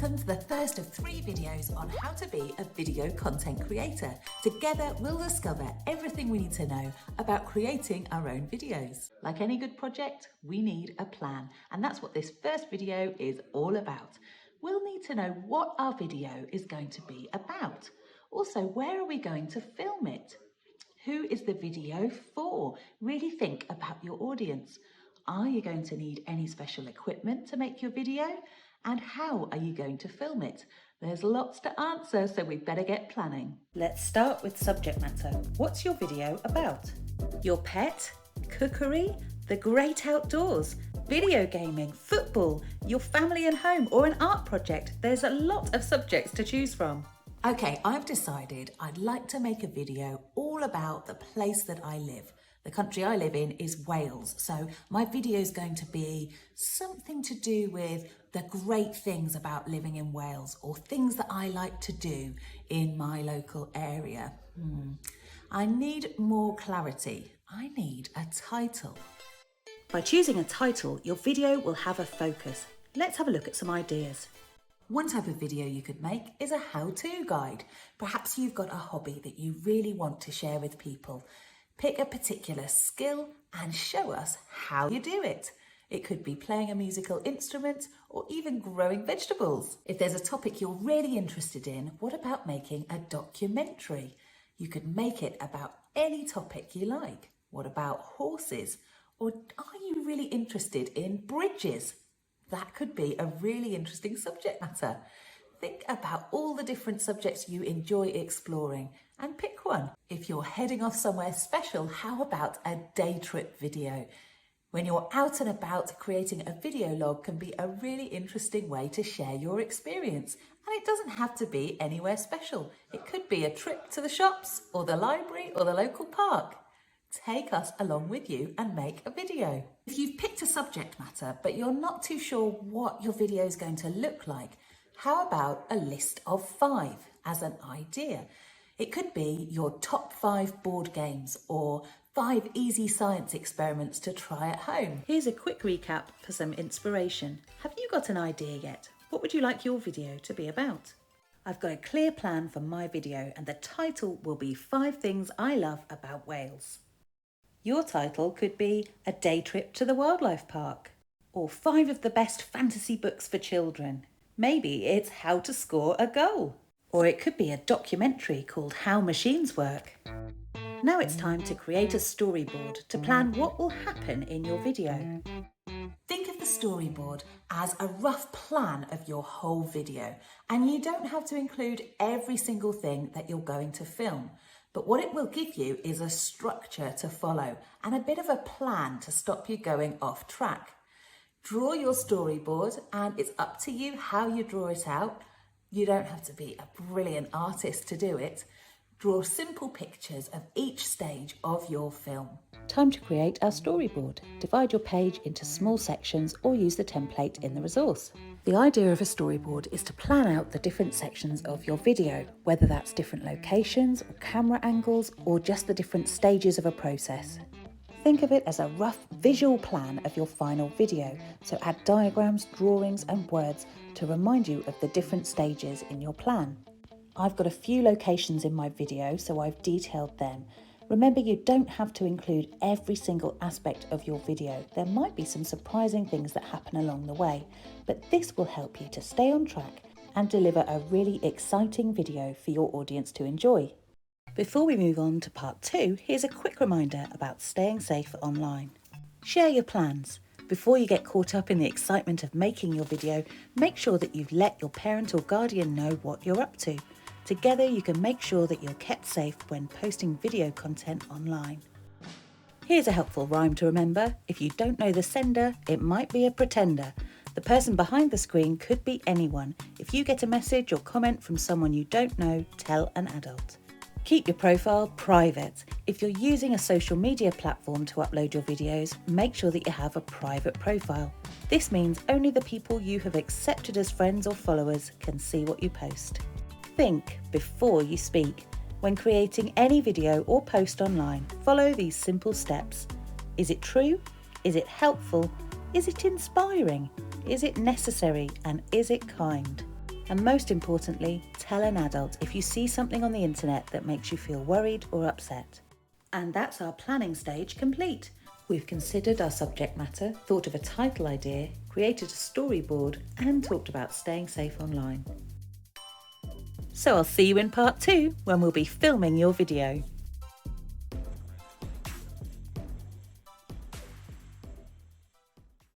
Welcome to the first of 3 videos on how to be a video content creator. Together, we'll discover everything we need to know about creating our own videos. Like any good project, we need a plan, and that's what this first video is all about. We'll need to know what our video is going to be about. Also, where are we going to film it? Who is the video for? Really think about your audience. Are you going to need any special equipment to make your video? And how are you going to film it? There's lots to answer, so we better get planning. Let's start with subject matter. What's your video about? Your pet? Cookery? The great outdoors? Video gaming? Football? Your family and home? Or an art project? There's a lot of subjects to choose from. Okay, I've decided I'd like to make a video all about the place that I live. The country I live in is Wales, so my video is going to be something to do with the great things about living in Wales or things that I like to do in my local area. I need more clarity. I need a title. By choosing a title, your video will have a focus. Let's have a look at some ideas. One type of video you could make is a how-to guide. Perhaps you've got a hobby that you really want to share with people. Pick a particular skill and show us how you do it. It could be playing a musical instrument or even growing vegetables. If there's a topic you're really interested in, what about making a documentary? You could make it about any topic you like. What about horses? Or are you really interested in bridges? That could be a really interesting subject matter. Think about all the different subjects you enjoy exploring and pick one. If you're heading off somewhere special, how about a day trip video? When you're out and about, creating a video log can be a really interesting way to share your experience. And it doesn't have to be anywhere special. It could be a trip to the shops or the library or the local park. Take us along with you and make a video. If you've picked a subject matter, but you're not too sure what your video is going to look like, how about a list of 5 as an idea? It could be your top 5 board games or 5 easy science experiments to try at home. Here's a quick recap for some inspiration. Have you got an idea yet? What would you like your video to be about? I've got a clear plan for my video, and the title will be 5 things I love about Wales. Your title could be a day trip to the wildlife park, or 5 of the best fantasy books for children. Maybe it's how to score a goal, or it could be a documentary called How Machines Work. Now it's time to create a storyboard to plan what will happen in your video. Think of the storyboard as a rough plan of your whole video, and you don't have to include every single thing that you're going to film. But what it will give you is a structure to follow and a bit of a plan to stop you going off track. Draw your storyboard, and it's up to you how you draw it out. You don't have to be a brilliant artist to do it. Draw simple pictures of each stage of your film. Time to create our storyboard. Divide your page into small sections or use the template in the resource. The idea of a storyboard is to plan out the different sections of your video, whether that's different locations or camera angles or just the different stages of a process. Think of it as a rough visual plan of your final video, so add diagrams, drawings and words to remind you of the different stages in your plan. I've got a few locations in my video, so I've detailed them. Remember, you don't have to include every single aspect of your video. There might be some surprising things that happen along the way, but this will help you to stay on track and deliver a really exciting video for your audience to enjoy. Before we move on to part 2, here's a quick reminder about staying safe online. Share your plans. Before you get caught up in the excitement of making your video, make sure that you've let your parent or guardian know what you're up to. Together you can make sure that you're kept safe when posting video content online. Here's a helpful rhyme to remember. If you don't know the sender, it might be a pretender. The person behind the screen could be anyone. If you get a message or comment from someone you don't know, tell an adult. Keep your profile private. If you're using a social media platform to upload your videos, make sure that you have a private profile. This means only the people you have accepted as friends or followers can see what you post. Think before you speak. When creating any video or post online, follow these simple steps. Is it true? Is it helpful? Is it inspiring? Is it necessary? And is it kind? And most importantly, tell an adult if you see something on the internet that makes you feel worried or upset. And that's our planning stage complete. We've considered our subject matter, thought of a title idea, created a storyboard, and talked about staying safe online. So I'll see you in part 2 when we'll be filming your video.